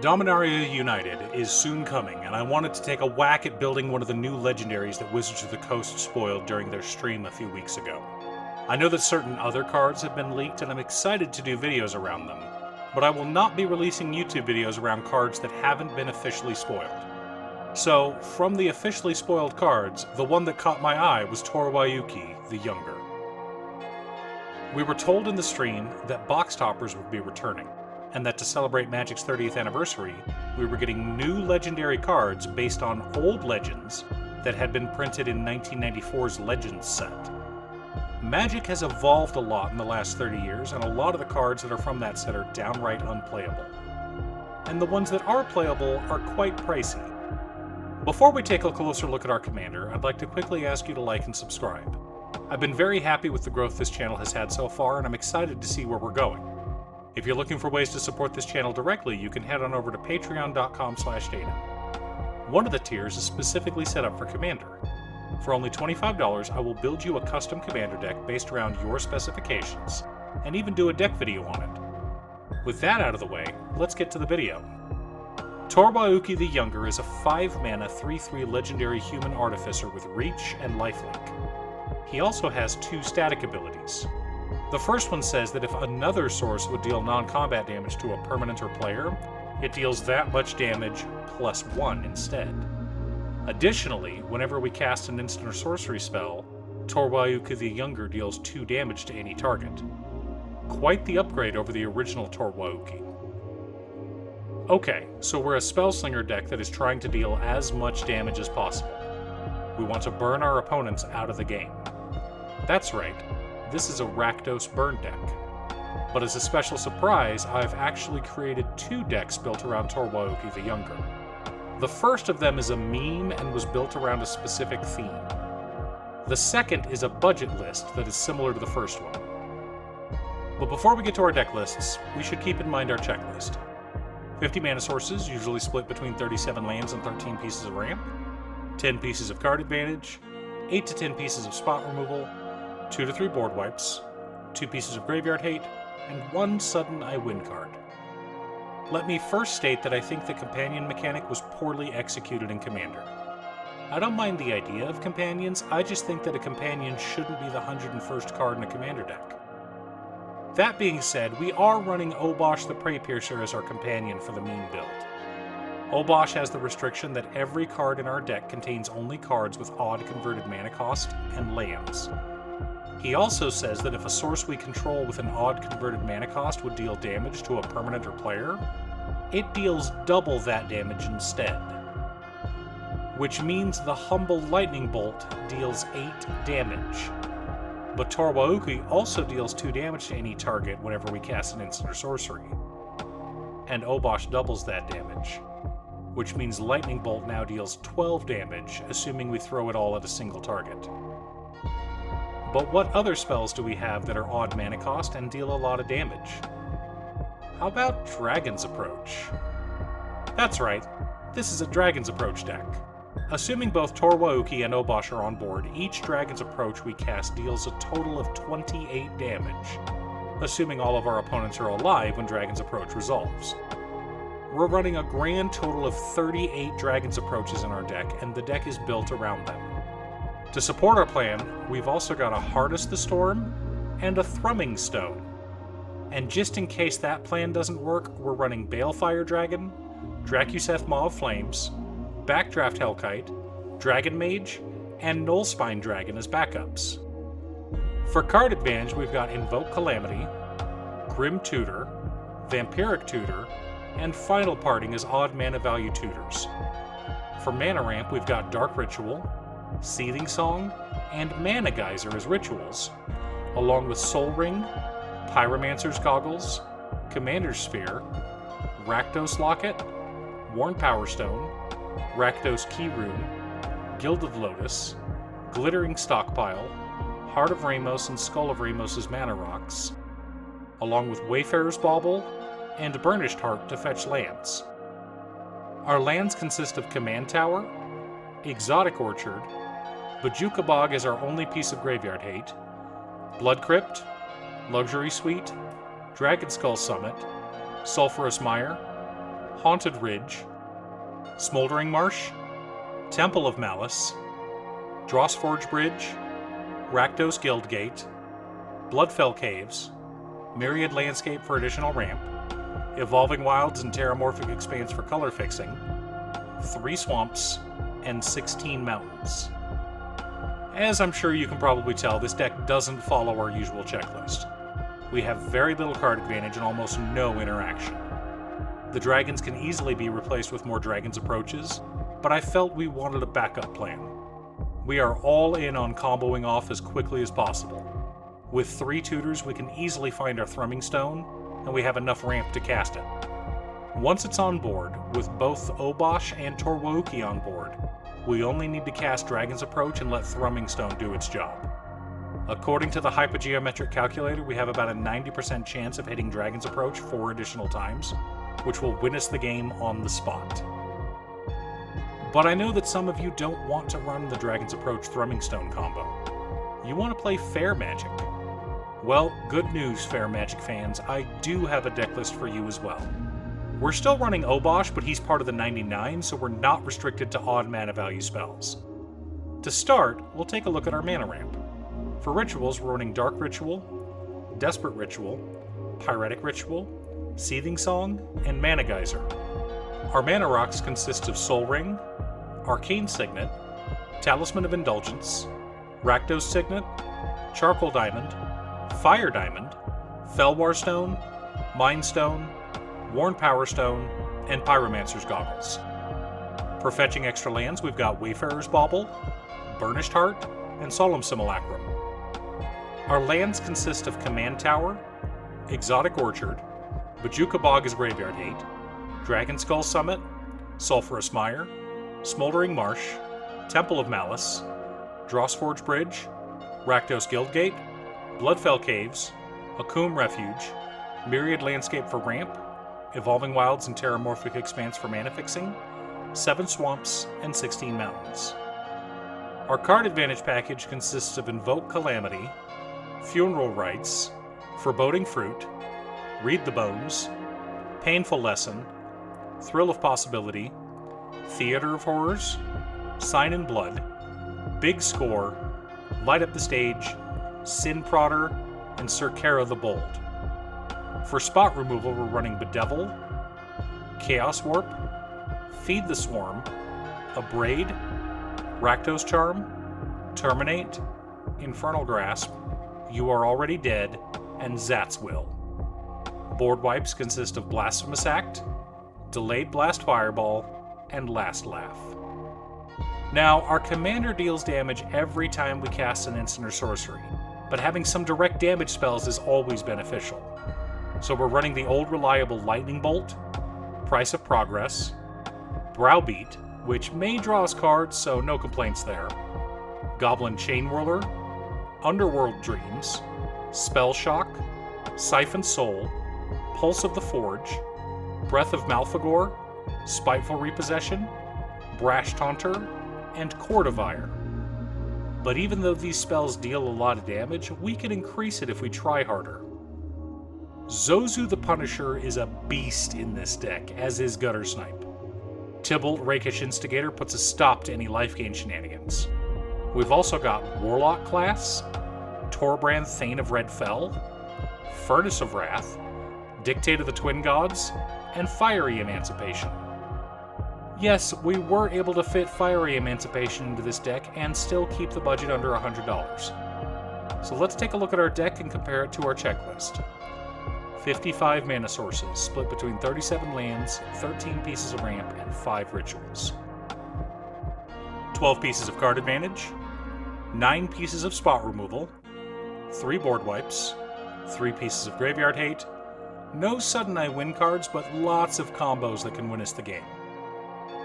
Dominaria United is soon coming, and I wanted to take a whack at building one of the new legendaries that Wizards of the Coast spoiled during their stream a few weeks ago. I know that certain other cards have been leaked, and I'm excited to do videos around them, but I will not be releasing YouTube videos around cards that haven't been officially spoiled. So, from the officially spoiled cards, the one that caught my eye was Tor Wauki the Younger. We were told in the stream that box toppers would be returning, and that to celebrate Magic's 30th anniversary, we were getting new legendary cards based on old legends that had been printed in 1994's Legends set. Magic has evolved a lot in the last 30 years, and a lot of the cards that are from that set are downright unplayable. And the ones that are playable are quite pricey. Before we take a closer look at our commander, I'd like to quickly ask you to like and subscribe. I've been very happy with the growth this channel has had so far, and I'm excited to see where we're going. If you're looking for ways to support this channel directly, you can head on over to patreon.com/dana. One of the tiers is specifically set up for Commander. For only $25, I will build you a custom Commander deck based around your specifications, and even do a deck video on it. With that out of the way, let's get to the video. Tor Wauki the Younger is a 5-mana 3/3 legendary human artificer with reach and lifelink. He also has 2 static abilities. The first one says that if another source would deal non-combat damage to a permanent or player, it deals that much damage plus 1 instead. Additionally, whenever we cast an instant or sorcery spell, Tor Wauki the Younger deals 2 damage to any target. Quite the upgrade over the original Tor Wauki. Okay, so we're a Spellslinger deck that is trying to deal as much damage as possible. We want to burn our opponents out of the game. That's right. This is a Rakdos burn deck. But as a special surprise, I've actually created 2 decks built around Tor Wauki the Younger. The first of them is a meme and was built around a specific theme. The second is a budget list that is similar to the first one. But before we get to our deck lists, we should keep in mind our checklist. 50 mana sources, usually split between 37 lands and 13 pieces of ramp, 10 pieces of card advantage, 8 to 10 pieces of spot removal, 2 to 3 board wipes, 2 pieces of graveyard hate, and 1 sudden I win card. Let me first state that I think the companion mechanic was poorly executed in Commander. I don't mind the idea of companions, I just think that a companion shouldn't be the 101st card in a Commander deck. That being said, we are running Obosh the Prey Piercer as our companion for the meme build. Obosh has the restriction that every card in our deck contains only cards with odd converted mana cost and lands. He also says that if a source we control with an odd converted mana cost would deal damage to a permanent or player, it deals double that damage instead. Which means the Humble Lightning Bolt deals 8 damage. But Tor Wauki also deals 2 damage to any target whenever we cast an instant or sorcery. And Obosh doubles that damage, which means Lightning Bolt now deals 12 damage, assuming we throw it all at a single target. But what other spells do we have that are odd mana cost and deal a lot of damage? How about Dragon's Approach? That's right, this is a Dragon's Approach deck. Assuming both Tor Wauki and Obosh are on board, each Dragon's Approach we cast deals a total of 28 damage, assuming all of our opponents are alive when Dragon's Approach resolves. We're running a grand total of 38 Dragon's Approaches in our deck, and the deck is built around them. To support our plan, we've also got a Harness the Storm and a Thrumming Stone. And just in case that plan doesn't work, we're running Balefire Dragon, Drakuseth Maw of Flames, Backdraft Hellkite, Dragon Mage, and Nullspine Dragon as backups. For card advantage, we've got Invoke Calamity, Grim Tutor, Vampiric Tutor, and Final Parting as odd mana value tutors. For mana ramp, we've got Dark Ritual, Seething Song, and Mana Geyser as rituals, along with Soul Ring, Pyromancer's Goggles, Commander's Sphere, Rakdos Locket, Worn Power Stone, Rakdos Key Rune, Gilded Lotus, Glittering Stockpile, Heart of Ramos and Skull of Ramos as mana rocks, along with Wayfarer's Bauble and Burnished Heart to fetch lands. Our lands consist of Command Tower, Exotic Orchard, Bajuka Bog as our only piece of graveyard hate, Blood Crypt, Luxury Suite, Dragon Skull Summit, Sulphurous Mire, Haunted Ridge, Smoldering Marsh, Temple of Malice, Drossforge Bridge, Rakdos Guildgate, Bloodfell Caves, Myriad Landscape for additional ramp, Evolving Wilds and Terramorphic Expanse for color fixing, 3 swamps, and 16 mountains. As I'm sure you can probably tell, this deck doesn't follow our usual checklist. We have very little card advantage and almost no interaction. The dragons can easily be replaced with more dragons approaches, but I felt we wanted a backup plan. We are all in on comboing off as quickly as possible. With 3 tutors, we can easily find our Thrumming Stone, and we have enough ramp to cast it. Once it's on board, with both Obosh and Tor Wauki on board, we only need to cast Dragon's Approach and let Thrumming Stone do its job. According to the Hypogeometric Calculator, we have about a 90% chance of hitting Dragon's Approach 4 additional times, which will win us the game on the spot. But I know that some of you don't want to run the Dragon's Approach Thrumming Stone combo. You want to play Fair Magic. Well, good news, Fair Magic fans, I do have a deck list for you as well. We're still running Obosh, but he's part of the 99, so we're not restricted to odd mana value spells. To start, we'll take a look at our mana ramp. For rituals, we're running Dark Ritual, Desperate Ritual, Pyretic Ritual, Seething Song, and Mana Geyser. Our mana rocks consist of Soul Ring, Arcane Signet, Talisman of Indulgence, Rakdos Signet, Charcoal Diamond, Fire Diamond, Felwar Stone, Mind Stone, Worn Power Stone, and Pyromancer's Goggles. For fetching extra lands, we've got Wayfarer's Bauble, Burnished Heart, and Solemn Simulacrum. Our lands consist of Command Tower, Exotic Orchard, Bajuka Bog is Graveyard Hate, Dragon Skull Summit, Sulphurous Mire, Smoldering Marsh, Temple of Malice, Drossforge Bridge, Rakdos Guildgate, Bloodfell Caves, Akum Refuge, Myriad Landscape for ramp, Evolving Wilds and Terramorphic Expanse for mana fixing, 7 swamps, and 16 mountains. Our card advantage package consists of Invoke Calamity, Funeral Rites, Foreboding Fruit, Read the Bones, Painful Lesson, Thrill of Possibility, Theater of Horrors, Sign in Blood, Big Score, Light Up the Stage, Sin Prodder, and Sir Kara the Bold. For spot removal, we're running Bedevil, Chaos Warp, Feed the Swarm, Abrade, Rakdos Charm, Terminate, Infernal Grasp, You Are Already Dead, and Zat's Will. Board wipes consist of Blasphemous Act, Delayed Blast Fireball, and Last Laugh. Now, our commander deals damage every time we cast an instant or sorcery, but having some direct damage spells is always beneficial. So we're running the old reliable Lightning Bolt, Price of Progress, Browbeat, which may draw us cards, so no complaints there, Goblin Chain Whirler, Underworld Dreams, Spell Shock, Siphon Soul, Pulse of the Forge, Breath of Malfagor, Spiteful Repossession, Brash Taunter, and Cordovire. But even though these spells deal a lot of damage, we can increase it if we try harder. Zozu the Punisher is a beast in this deck, as is Gutter Snipe. Tybalt Rakish Instigator puts a stop to any life gain shenanigans. We've also got Warlock class, Torbrand Thane of Red Fell, Furnace of Wrath, Dictate of the Twin Gods, and Fiery Emancipation. Yes, we were able to fit Fiery Emancipation into this deck and still keep the budget under $100. So let's take a look at our deck and compare it to our checklist. 55 mana sources, split between 37 lands, 13 pieces of ramp, and 5 rituals. 12 pieces of card advantage, 9 pieces of spot removal, 3 board wipes, 3 pieces of graveyard hate, no sudden I win cards, but lots of combos that can win us the game.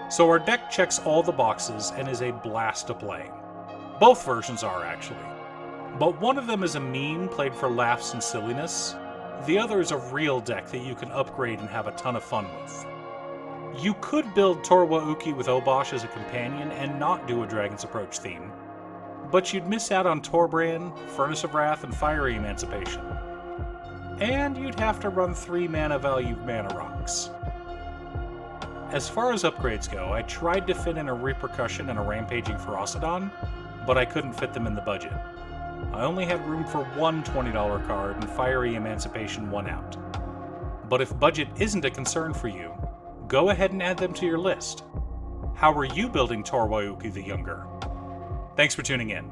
So our deck checks all the boxes and is a blast to play. Both versions are, actually. But one of them is a meme played for laughs and silliness. The other is a real deck that you can upgrade and have a ton of fun with. You could build Tor Wauki with Obosh as a companion and not do a Dragon's Approach theme, but you'd miss out on Torbrand, Furnace of Wrath, and Fiery Emancipation. And you'd have to run 3 mana value mana rocks. As far as upgrades go, I tried to fit in a Repercussion and a Rampaging Ferocidon, but I couldn't fit them in the budget. I only had room for one $20 card and Fiery Emancipation won out. But if budget isn't a concern for you, go ahead and add them to your list. How are you building Tor Wauki the Younger? Thanks for tuning in.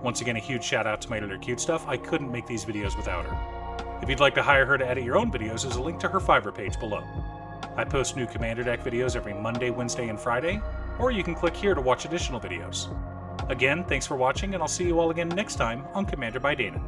Once again, a huge shout out to my editor Cute Stuff. I couldn't make these videos without her. If you'd like to hire her to edit your own videos, there's a link to her Fiverr page below. I post new Commander Deck videos every Monday, Wednesday, and Friday, or you can click here to watch additional videos. Again, thanks for watching, and I'll see you all again next time on Commander by Danon.